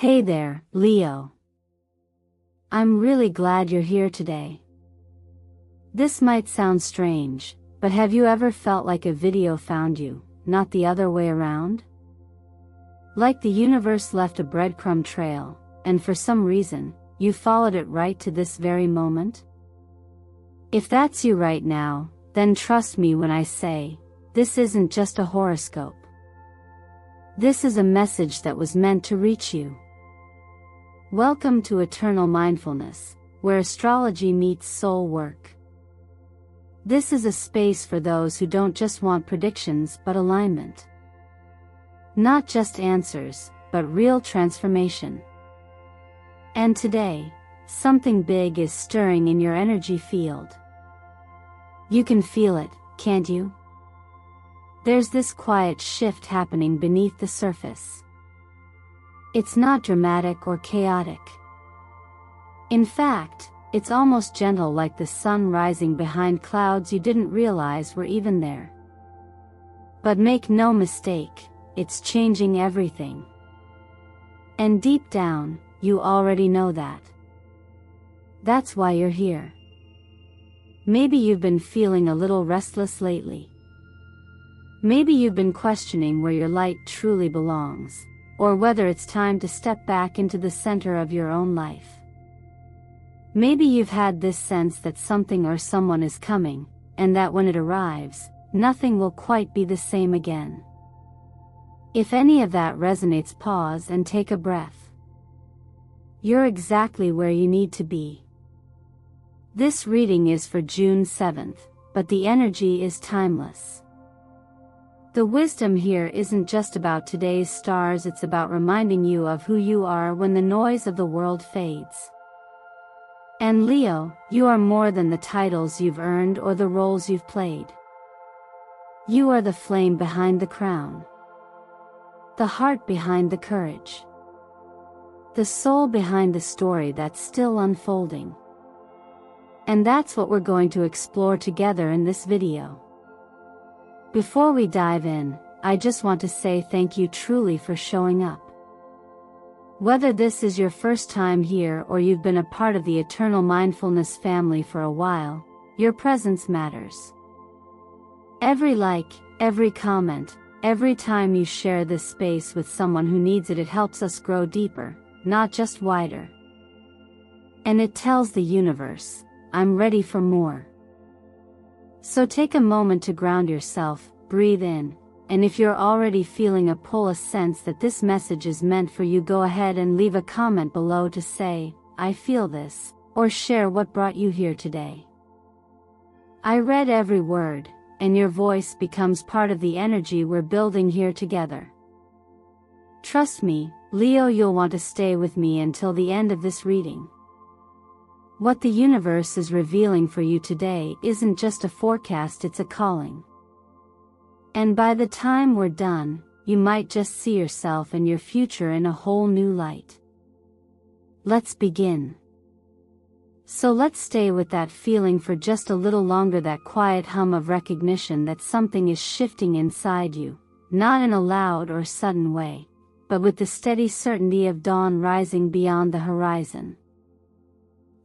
Hey there, Leo. I'm really glad you're here today. This might sound strange, but have you ever felt like a video found you, not the other way around? Like the universe left a breadcrumb trail, and for some reason, you followed it right to this very moment? If that's you right now, then trust me when I say, this isn't just a horoscope. This is a message that was meant to reach you. Welcome to Eternal Mindfulness, where astrology meets soul work. This is a space for those who don't just want predictions but alignment. Not just answers, but real transformation. And today, something big is stirring in your energy field. You can feel it, can't you? There's this quiet shift happening beneath the surface. It's not dramatic or chaotic. In fact, it's almost gentle, like the sun rising behind clouds you didn't realize were even there. But make no mistake, it's changing everything. And deep down, you already know that. That's why you're here. Maybe you've been feeling a little restless lately. Maybe you've been questioning where your light truly belongs, or whether it's time to step back into the center of your own life. Maybe you've had this sense that something or someone is coming, and that when it arrives, nothing will quite be the same again. If any of that resonates, pause and take a breath. You're exactly where you need to be. This reading is for June 7th, but the energy is timeless. The wisdom here isn't just about today's stars, it's about reminding you of who you are when the noise of the world fades. And Leo, you are more than the titles you've earned or the roles you've played. You are the flame behind the crown. The heart behind the courage. The soul behind the story that's still unfolding. And that's what we're going to explore together in this video. Before we dive in, I just want to say thank you truly for showing up. Whether this is your first time here or you've been a part of the Eternal Mindfulness family for a while, your presence matters. Every like, every comment, every time you share this space with someone who needs it, it helps us grow deeper, not just wider. And it tells the universe, I'm ready for more. So take a moment to ground yourself, breathe in, and if you're already feeling a pull, a sense that this message is meant for you, go ahead and leave a comment below to say, I feel this, or share what brought you here today. I read every word, and your voice becomes part of the energy we're building here together. Trust me, Leo, you'll want to stay with me until the end of this reading. What the universe is revealing for you today isn't just a forecast, it's a calling. And by the time we're done, you might just see yourself and your future in a whole new light. Let's begin. So let's stay with that feeling for just a little longer, that quiet hum of recognition that something is shifting inside you, not in a loud or sudden way, but with the steady certainty of dawn rising beyond the horizon.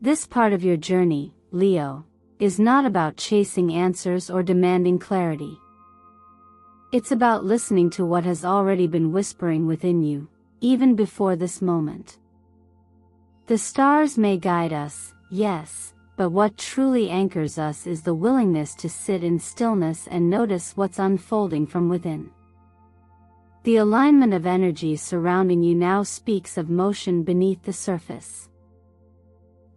This part of your journey, Leo, is not about chasing answers or demanding clarity. It's about listening to what has already been whispering within you, even before this moment. The stars may guide us, yes, but what truly anchors us is the willingness to sit in stillness and notice what's unfolding from within. The alignment of energy surrounding you now speaks of motion beneath the surface.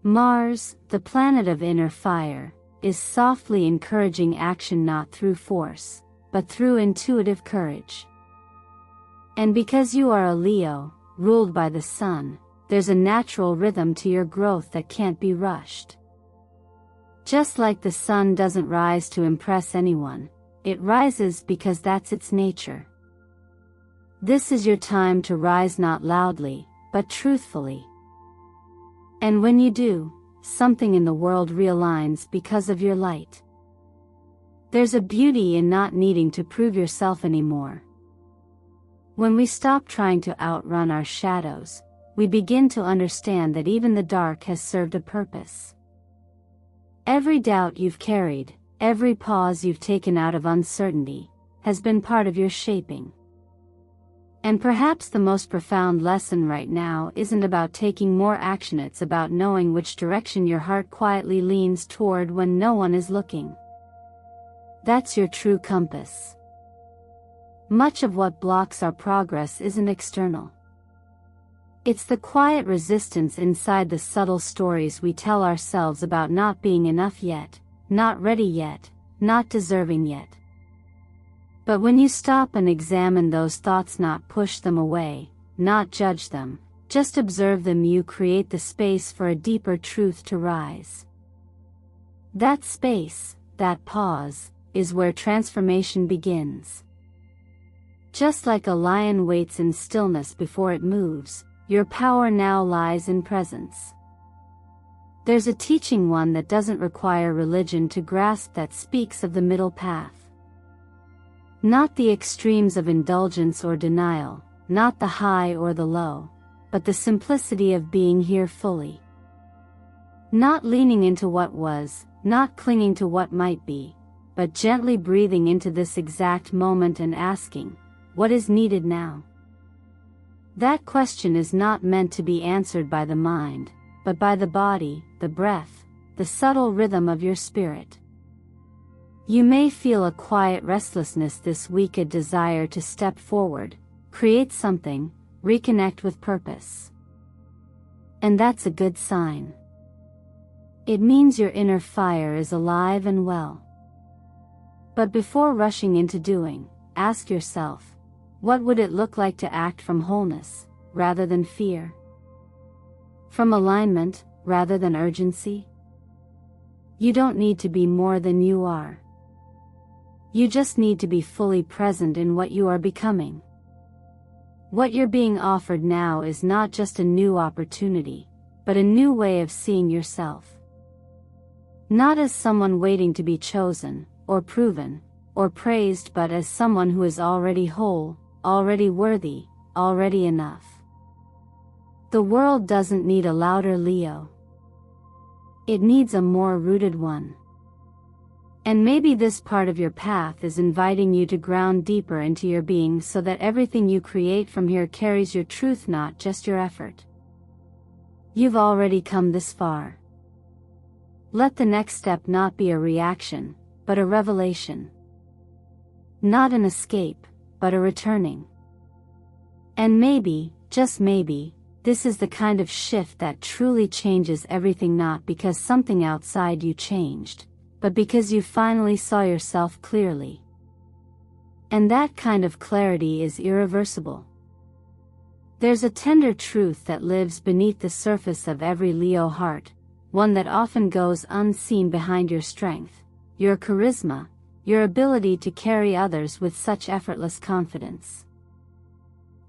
Mars, the planet of inner fire, is softly encouraging action, not through force, but through intuitive courage. And because you are a Leo, ruled by the sun, there's a natural rhythm to your growth that can't be rushed. Just like the sun doesn't rise to impress anyone, it rises because that's its nature. This is your time to rise, not loudly, but truthfully. And when you do, something in the world realigns because of your light. There's a beauty in not needing to prove yourself anymore. When we stop trying to outrun our shadows, we begin to understand that even the dark has served a purpose. Every doubt you've carried, every pause you've taken out of uncertainty, has been part of your shaping. And perhaps the most profound lesson right now isn't about taking more action, it's about knowing which direction your heart quietly leans toward when no one is looking. That's your true compass. Much of what blocks our progress isn't external. It's the quiet resistance inside, the subtle stories we tell ourselves about not being enough yet, not ready yet, not deserving yet. But when you stop and examine those thoughts, not push them away, not judge them, just observe them, you create the space for a deeper truth to rise. That space, that pause, is where transformation begins. Just like a lion waits in stillness before it moves, your power now lies in presence. There's a teaching, one that doesn't require religion to grasp, that speaks of the middle path. Not the extremes of indulgence or denial, not the high or the low, but the simplicity of being here fully. Not leaning into what was, not clinging to what might be, but gently breathing into this exact moment and asking, what is needed now? That question is not meant to be answered by the mind, but by the body, the breath, the subtle rhythm of your spirit. You may feel a quiet restlessness this week, a desire to step forward, create something, reconnect with purpose. And that's a good sign. It means your inner fire is alive and well. But before rushing into doing, ask yourself, what would it look like to act from wholeness, rather than fear? From alignment, rather than urgency? You don't need to be more than you are. You just need to be fully present in what you are becoming. What you're being offered now is not just a new opportunity, but a new way of seeing yourself. Not as someone waiting to be chosen, or proven, or praised, but as someone who is already whole, already worthy, already enough. The world doesn't need a louder Leo. It needs a more rooted one. And maybe this part of your path is inviting you to ground deeper into your being, so that everything you create from here carries your truth, not just your effort. You've already come this far. Let the next step not be a reaction, but a revelation. Not an escape, but a returning. And maybe, just maybe, this is the kind of shift that truly changes everything, not because something outside you changed, but because you finally saw yourself clearly. And that kind of clarity is irreversible. There's a tender truth that lives beneath the surface of every Leo heart, one that often goes unseen behind your strength, your charisma, your ability to carry others with such effortless confidence.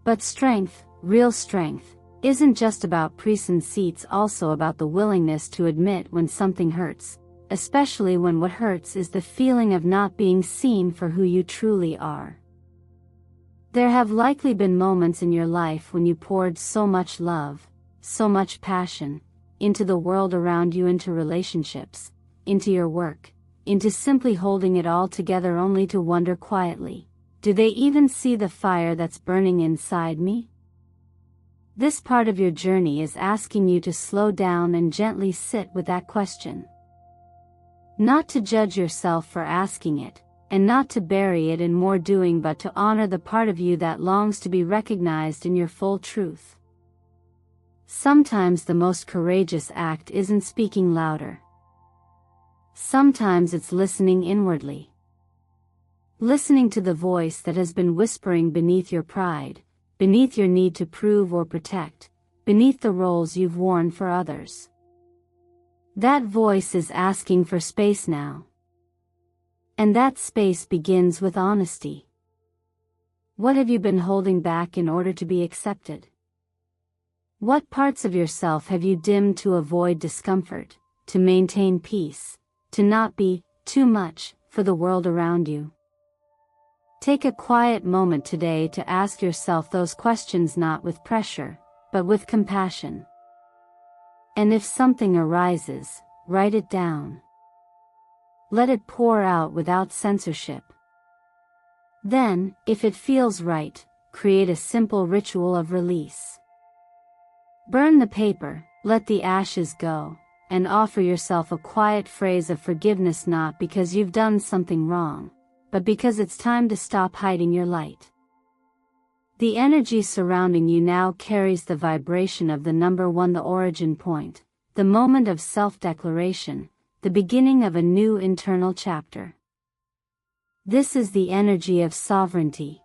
But strength, real strength, isn't just about preconceived, it's also about the willingness to admit when something hurts, especially when what hurts is the feeling of not being seen for who you truly are. There have likely been moments in your life when you poured so much love, so much passion, into the world around you, into relationships, into your work, into simply holding it all together, only to wonder quietly, do they even see the fire that's burning inside me? This part of your journey is asking you to slow down and gently sit with that question. Not to judge yourself for asking it, and not to bury it in more doing, but to honor the part of you that longs to be recognized in your full truth. Sometimes the most courageous act isn't speaking louder. Sometimes it's listening inwardly. Listening to the voice that has been whispering beneath your pride, beneath your need to prove or protect, beneath the roles you've worn for others. That voice is asking for space now. And that space begins with honesty. What have you been holding back in order to be accepted? What parts of yourself have you dimmed to avoid discomfort, to maintain peace, to not be too much for the world around you? Take a quiet moment today to ask yourself those questions, not with pressure, but with compassion. And if something arises, write it down. Let it pour out without censorship. Then, if it feels right, create a simple ritual of release. Burn the paper, let the ashes go, and offer yourself a quiet phrase of forgiveness, not because you've done something wrong, but because it's time to stop hiding your light. The energy surrounding you now carries the vibration of the number one, the origin point, the moment of self-declaration, the beginning of a new internal chapter. This is the energy of sovereignty.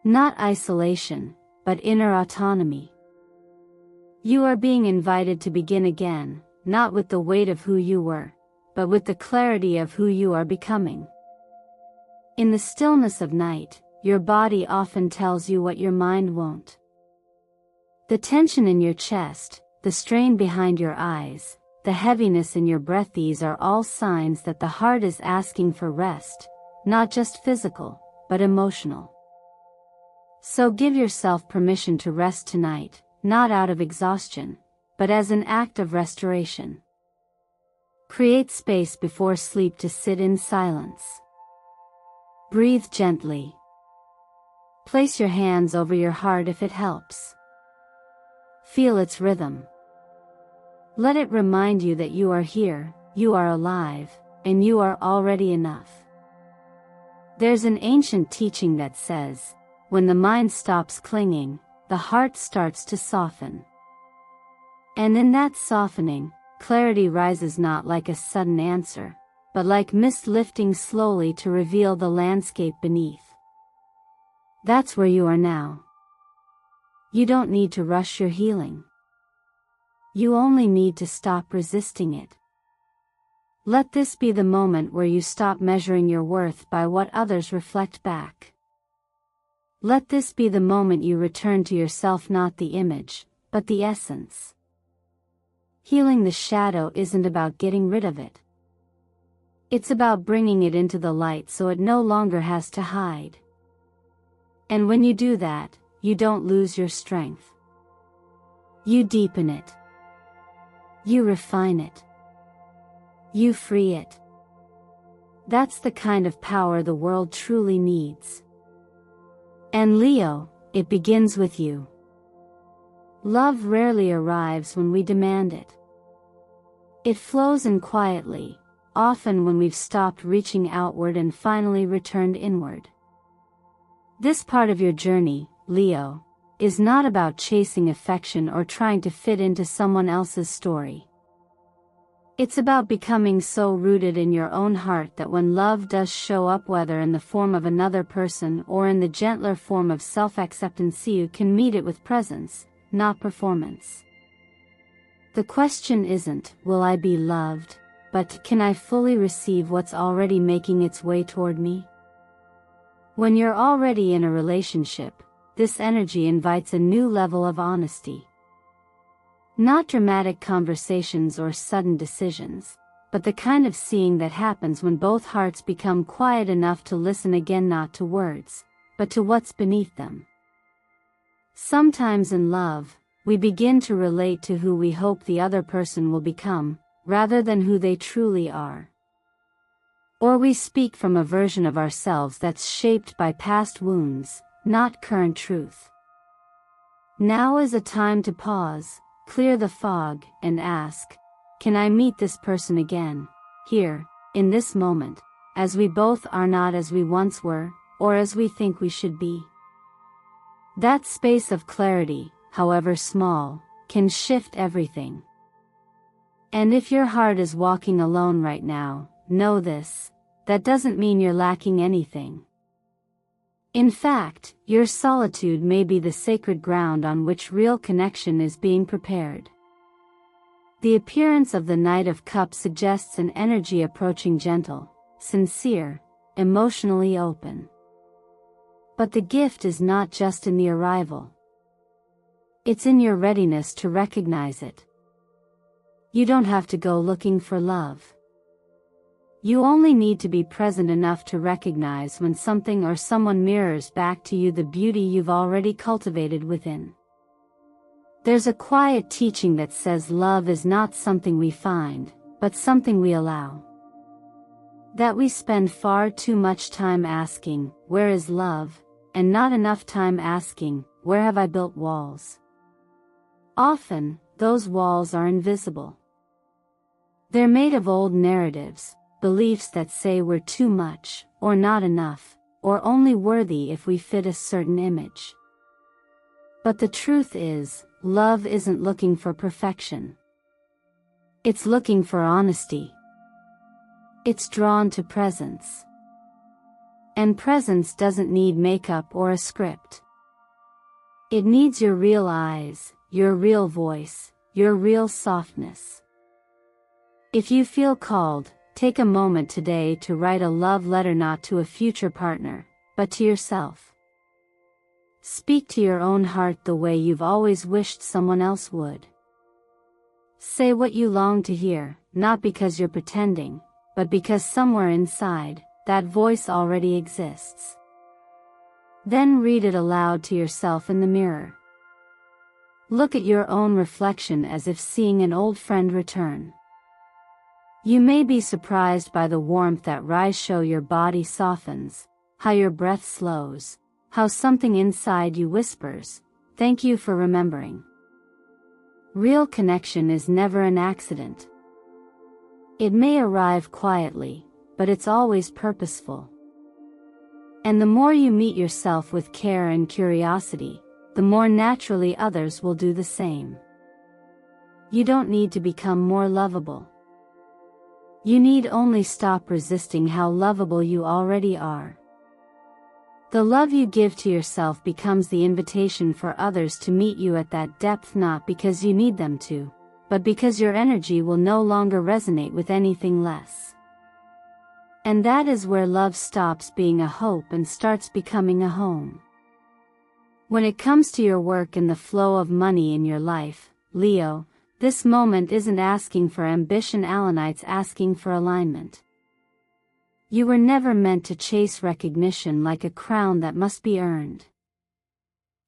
Not isolation, but inner autonomy. You are being invited to begin again, not with the weight of who you were, but with the clarity of who you are becoming. In the stillness of night, your body often tells you what your mind won't. The tension in your chest, the strain behind your eyes, the heaviness in your breath, these are all signs that the heart is asking for rest, not just physical, but emotional. So give yourself permission to rest tonight, not out of exhaustion, but as an act of restoration. Create space before sleep to sit in silence. Breathe gently. Place your hands over your heart if it helps. Feel its rhythm. Let it remind you that you are here, you are alive, and you are already enough. There's an ancient teaching that says, when the mind stops clinging, the heart starts to soften. And in that softening, clarity rises, not like a sudden answer, but like mist lifting slowly to reveal the landscape beneath. That's where you are now. You don't need to rush your healing. You only need to stop resisting it. Let this be the moment where you stop measuring your worth by what others reflect back. Let this be the moment you return to yourself, not the image, but the essence. Healing the shadow isn't about getting rid of it. It's about bringing it into the light so it no longer has to hide. And when you do that, you don't lose your strength. You deepen it. You refine it. You free it. That's the kind of power the world truly needs. And Leo, it begins with you. Love rarely arrives when we demand it. It flows in quietly, often when we've stopped reaching outward and finally returned inward. This part of your journey, Leo, is not about chasing affection or trying to fit into someone else's story. It's about becoming so rooted in your own heart that when love does show up, whether in the form of another person or in the gentler form of self-acceptance, you can meet it with presence, not performance. The question isn't, will I be loved, but can I fully receive what's already making its way toward me? When you're already in a relationship, this energy invites a new level of honesty. Not dramatic conversations or sudden decisions, but the kind of seeing that happens when both hearts become quiet enough to listen again, not to words, but to what's beneath them. Sometimes in love, we begin to relate to who we hope the other person will become, rather than who they truly are. Or we speak from a version of ourselves that's shaped by past wounds, not current truth. Now is a time to pause, clear the fog, and ask, can I meet this person again, here, in this moment, as we both are, not as we once were, or as we think we should be? That space of clarity, however small, can shift everything. And if your heart is walking alone right now, know this, that doesn't mean you're lacking anything. In fact, your solitude may be the sacred ground on which real connection is being prepared. The appearance of the Knight of Cups suggests an energy approaching, gentle, sincere, emotionally open. But the gift is not just in the arrival. It's in your readiness to recognize it. You don't have to go looking for love. You only need to be present enough to recognize when something or someone mirrors back to you the beauty you've already cultivated within. There's a quiet teaching that says love is not something we find, but something we allow. That we spend far too much time asking, where is love, and not enough time asking, where have I built walls? Often, those walls are invisible. They're made of old narratives, beliefs that say we're too much, or not enough, or only worthy if we fit a certain image. But the truth is, love isn't looking for perfection. It's looking for honesty. It's drawn to presence. And presence doesn't need makeup or a script. It needs your real eyes, your real voice, your real softness. If you feel called, take a moment today to write a love letter not to a future partner, but to yourself. Speak to your own heart the way you've always wished someone else would. Say what you long to hear, not because you're pretending, but because somewhere inside, that voice already exists. Then read it aloud to yourself in the mirror. Look at your own reflection as if seeing an old friend return. You may be surprised by the warmth that rise show your body softens, how your breath slows, how something inside you whispers, thank you for remembering. Real connection is never an accident. It may arrive quietly, but it's always purposeful. And the more you meet yourself with care and curiosity, the more naturally others will do the same. You don't need to become more lovable. You need only stop resisting how lovable you already are. The love you give to yourself becomes the invitation for others to meet you at that depth, not because you need them to, but because your energy will no longer resonate with anything less. And that is where love stops being a hope and starts becoming a home. When it comes to your work and the flow of money in your life, Leo, this moment isn't asking for ambition, Alanites asking for alignment. You were never meant to chase recognition like a crown that must be earned.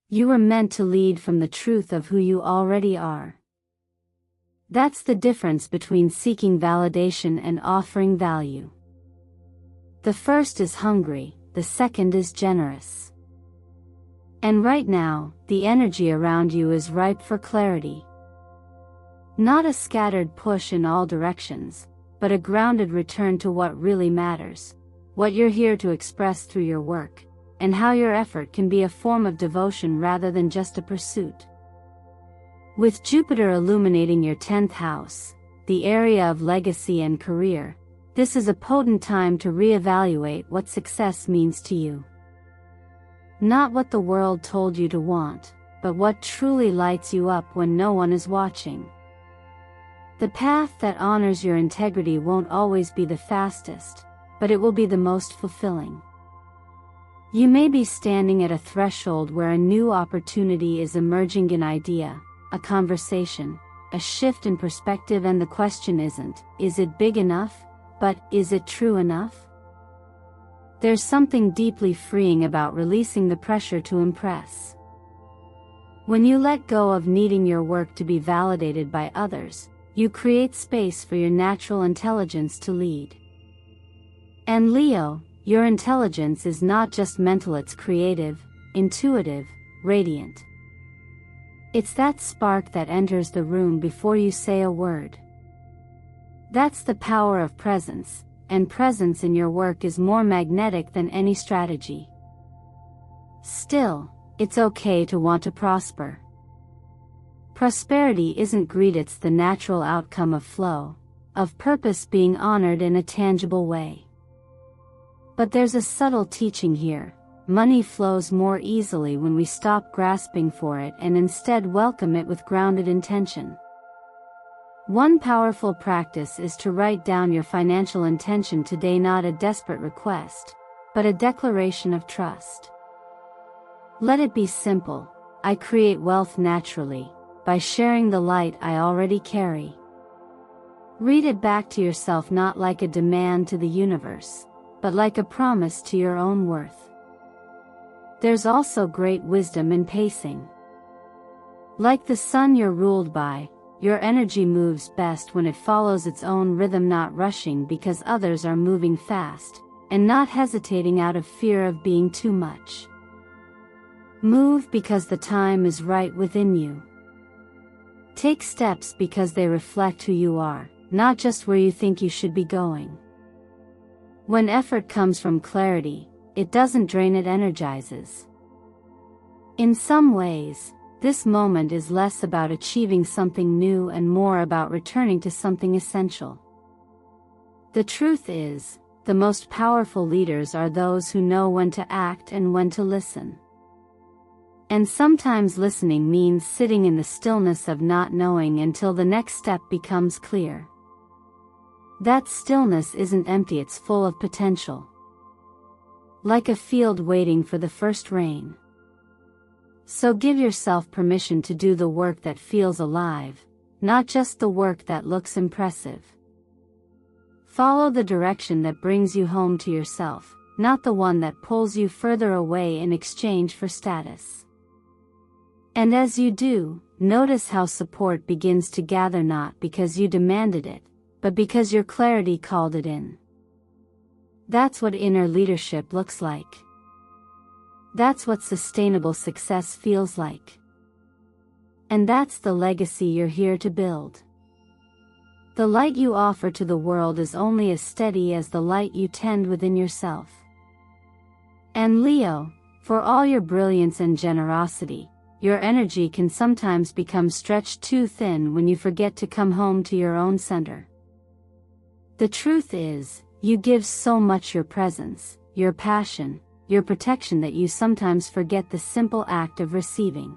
You were meant to lead from the truth of who you already are. That's the difference between seeking validation and offering value. The first is hungry, the second is generous. And right now, the energy around you is ripe for clarity. Not a scattered push in all directions, but a grounded return to what really matters, what you're here to express through your work, and how your effort can be a form of devotion rather than just a pursuit. With Jupiter illuminating your 10th house, the area of legacy and career, this is a potent time to reevaluate what success means to you. Not what the world told you to want, but what truly lights you up when no one is watching. The path that honors your integrity won't always be the fastest, but it will be the most fulfilling. You may be standing at a threshold where a new opportunity is emerging, an idea, a conversation, a shift in perspective, and the question isn't, is it big enough, but is it true enough? There's something deeply freeing about releasing the pressure to impress. When you let go of needing your work to be validated by others, you create space for your natural intelligence to lead. And Leo, your intelligence is not just mental, it's creative, intuitive, radiant. It's that spark that enters the room before you say a word. That's the power of presence, and presence in your work is more magnetic than any strategy. Still, it's okay to want to prosper. Prosperity isn't greed, it's the natural outcome of flow, of purpose being honored in a tangible way. But there's a subtle teaching here. Money flows more easily when we stop grasping for it and instead welcome it with grounded intention. One powerful practice is to write down your financial intention today, not a desperate request, but a declaration of trust. Let it be simple. I create wealth naturally, by sharing the light I already carry. Read it back to yourself not like a demand to the universe, but like a promise to your own worth. There's also great wisdom in pacing. Like the sun you're ruled by, your energy moves best when it follows its own rhythm, not rushing because others are moving fast, and not hesitating out of fear of being too much. Move because the time is right within you. Take steps because they reflect who you are, not just where you think you should be going. When effort comes from clarity, it doesn't drain, it energizes. In some ways, this moment is less about achieving something new and more about returning to something essential. The truth is, the most powerful leaders are those who know when to act and when to listen. And sometimes listening means sitting in the stillness of not knowing until the next step becomes clear. That stillness isn't empty, it's full of potential. Like a field waiting for the first rain. So give yourself permission to do the work that feels alive, not just the work that looks impressive. Follow the direction that brings you home to yourself, not the one that pulls you further away in exchange for status. And as you do, notice how support begins to gather, not because you demanded it, but because your clarity called it in. That's what inner leadership looks like. That's what sustainable success feels like. And that's the legacy you're here to build. The light you offer to the world is only as steady as the light you tend within yourself. And Leo, for all your brilliance and generosity, your energy can sometimes become stretched too thin when you forget to come home to your own center. The truth is, you give so much, your presence, your passion, your protection, that you sometimes forget the simple act of receiving.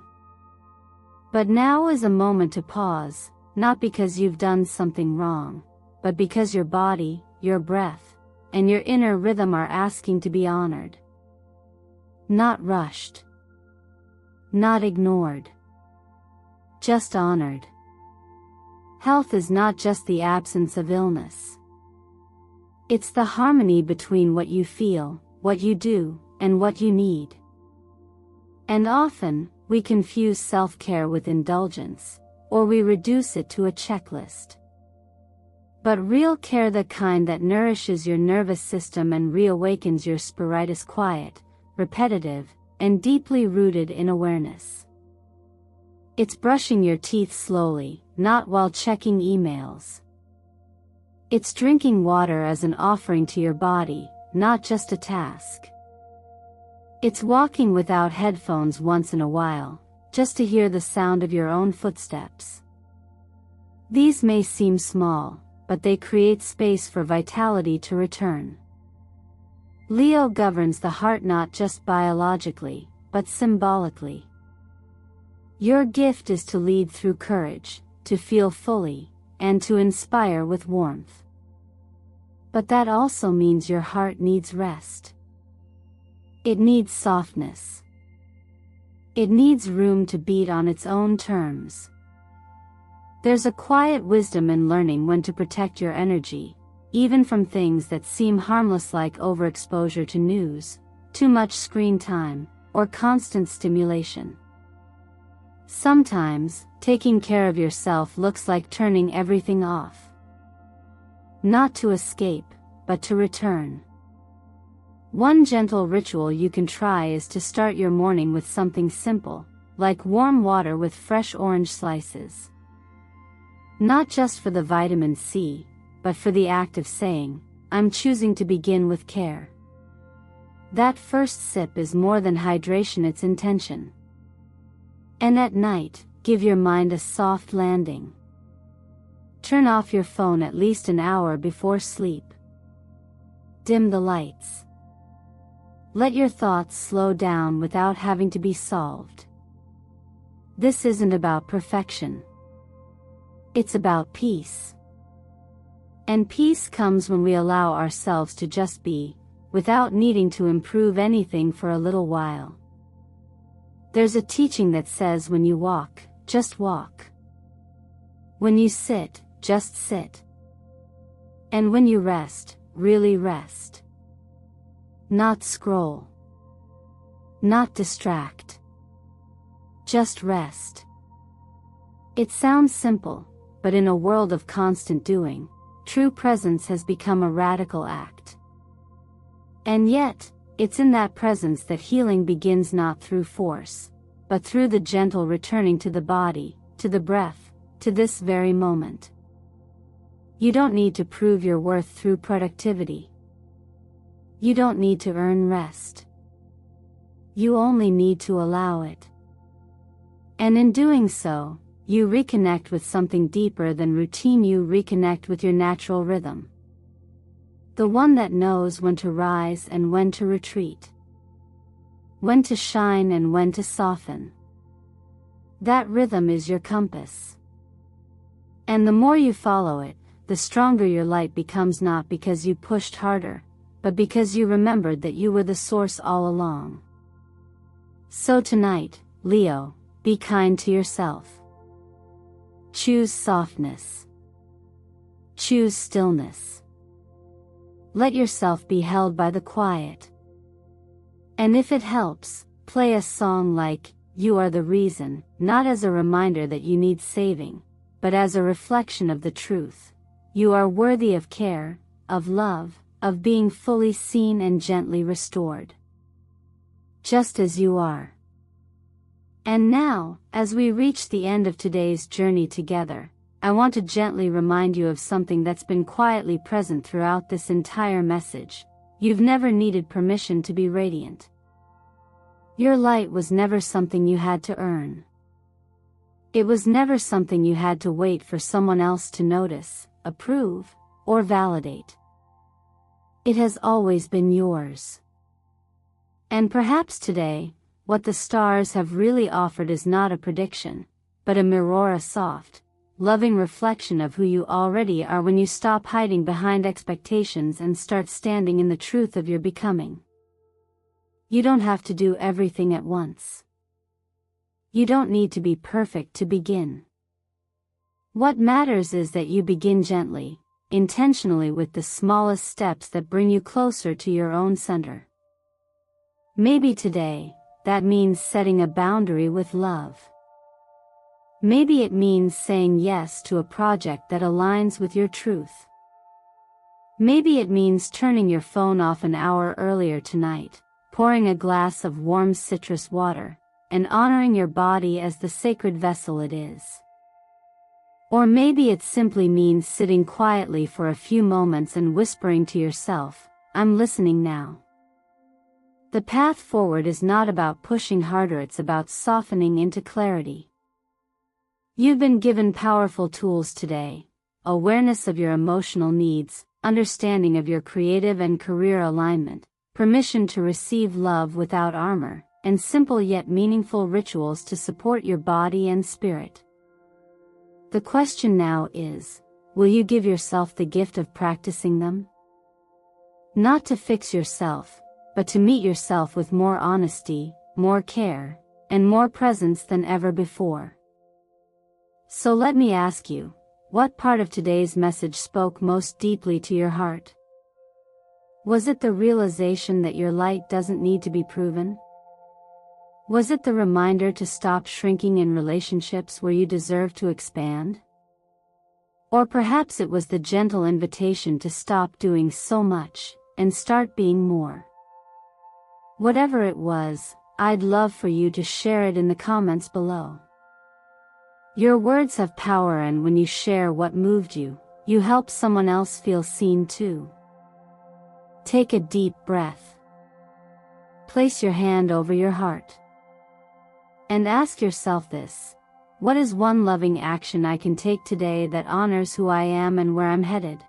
But now is a moment to pause, not because you've done something wrong, but because your body, your breath, and your inner rhythm are asking to be honored. Not rushed. Not ignored. Just honored. Health is not just the absence of illness. It's the harmony between what you feel, what you do, and what you need. And often, we confuse self-care with indulgence, or we reduce it to a checklist. But real care, the kind that nourishes your nervous system and reawakens your spirit, is quiet, repetitive, and deeply rooted in awareness. It's brushing your teeth slowly, not while checking emails. It's drinking water as an offering to your body, not just a task. It's walking without headphones once in a while, just to hear the sound of your own footsteps. These may seem small, but they create space for vitality to return. Leo governs the heart not just biologically, but symbolically. Your gift is to lead through courage, to feel fully, and to inspire with warmth. But that also means your heart needs rest. It needs softness. It needs room to beat on its own terms. There's a quiet wisdom in learning when to protect your energy, even from things that seem harmless, like overexposure to news, too much screen time, or constant stimulation. Sometimes, taking care of yourself looks like turning everything off. Not to escape, but to return. One gentle ritual you can try is to start your morning with something simple, like warm water with fresh orange slices. Not just for the vitamin C, but for the act of saying, "I'm choosing to begin with care." That first sip is more than hydration, it's intention. And at night, give your mind a soft landing. Turn off your phone at least an hour before sleep. Dim the lights. Let your thoughts slow down without having to be solved. This isn't about perfection. It's about peace. And peace comes when we allow ourselves to just be, without needing to improve anything for a little while. There's a teaching that says when you walk, just walk. When you sit, just sit. And when you rest, really rest. Not scroll. Not distract. Just rest. It sounds simple, but in a world of constant doing, true presence has become a radical act. And yet, it's in that presence that healing begins, not through force, but through the gentle returning to the body, to the breath, to this very moment. You don't need to prove your worth through productivity. You don't need to earn rest. You only need to allow it. And in doing so, you reconnect with something deeper than routine. You reconnect with your natural rhythm. The one that knows when to rise and when to retreat. When to shine and when to soften. That rhythm is your compass. And the more you follow it, the stronger your light becomes, not because you pushed harder, but because you remembered that you were the source all along. So tonight, Leo, be kind to yourself. Choose softness. Choose stillness. Let yourself be held by the quiet. And if it helps, play a song like "You Are the Reason," not as a reminder that you need saving, but as a reflection of the truth. You are worthy of care, of love, of being fully seen and gently restored. Just as you are. And now, as we reach the end of today's journey together, I want to gently remind you of something that's been quietly present throughout this entire message. You've never needed permission to be radiant. Your light was never something you had to earn. It was never something you had to wait for someone else to notice, approve, or validate. It has always been yours. And perhaps today, what the stars have really offered is not a prediction, but a mirror, a soft, loving reflection of who you already are when you stop hiding behind expectations and start standing in the truth of your becoming. You don't have to do everything at once. You don't need to be perfect to begin. What matters is that you begin gently, intentionally, with the smallest steps that bring you closer to your own center. Maybe today, that means setting a boundary with love. Maybe it means saying yes to a project that aligns with your truth. Maybe it means turning your phone off an hour earlier tonight, pouring a glass of warm citrus water, and honoring your body as the sacred vessel it is. Or maybe it simply means sitting quietly for a few moments and whispering to yourself, "I'm listening now." The path forward is not about pushing harder, it's about softening into clarity. You've been given powerful tools today: awareness of your emotional needs, understanding of your creative and career alignment, permission to receive love without armor, and simple yet meaningful rituals to support your body and spirit. The question now is, will you give yourself the gift of practicing them? Not to fix yourself, but to meet yourself with more honesty, more care, and more presence than ever before. So let me ask you, what part of today's message spoke most deeply to your heart? Was it the realization that your light doesn't need to be proven? Was it the reminder to stop shrinking in relationships where you deserve to expand? Or perhaps it was the gentle invitation to stop doing so much and start being more. Whatever it was, I'd love for you to share it in the comments below. Your words have power, and when you share what moved you, you help someone else feel seen too. Take a deep breath. Place your hand over your heart. And ask yourself this: what is one loving action I can take today that honors who I am and where I'm headed?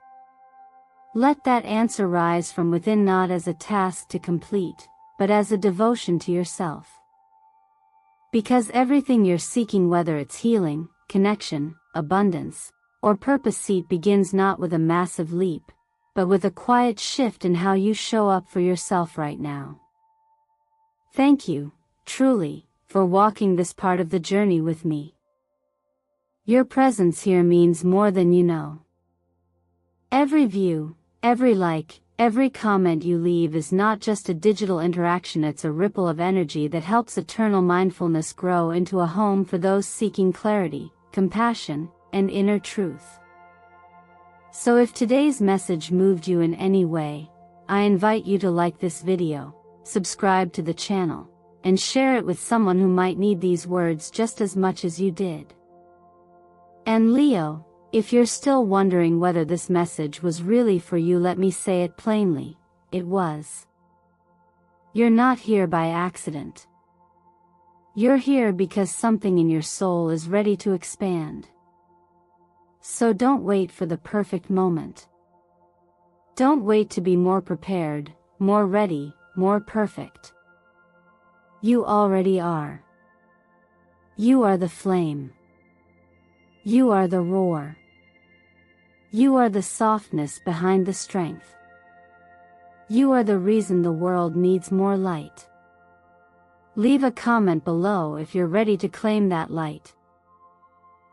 Let that answer rise from within, not as a task to complete, but as a devotion to yourself. Because everything you're seeking, whether it's healing, connection, abundance, or purpose, begins not with a massive leap, but with a quiet shift in how you show up for yourself right now. Thank you, truly, for walking this part of the journey with me. Your presence here means more than you know. Every view, every like, every comment you leave is not just a digital interaction, it's a ripple of energy that helps eternal mindfulness grow into a home for those seeking clarity, compassion, and inner truth. So if today's message moved you in any way, I invite you to like this video, subscribe to the channel, and share it with someone who might need these words just as much as you did. And Leo, if you're still wondering whether this message was really for you, let me say it plainly, it was. You're not here by accident. You're here because something in your soul is ready to expand. So don't wait for the perfect moment. Don't wait to be more prepared, more ready, more perfect. You already are. You are the flame. You are the roar. You are the softness behind the strength. You are the reason the world needs more light. Leave a comment below if you're ready to claim that light.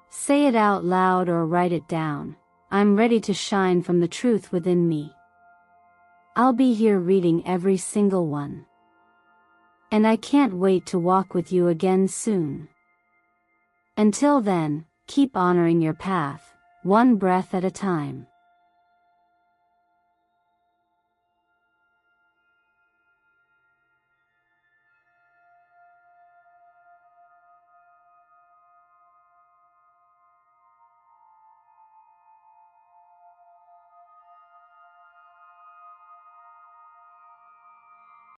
Say it out loud or write it down. I'm ready to shine from the truth within me. I'll be here reading every single one. And I can't wait to walk with you again soon. Until then, keep honoring your path, one breath at a time.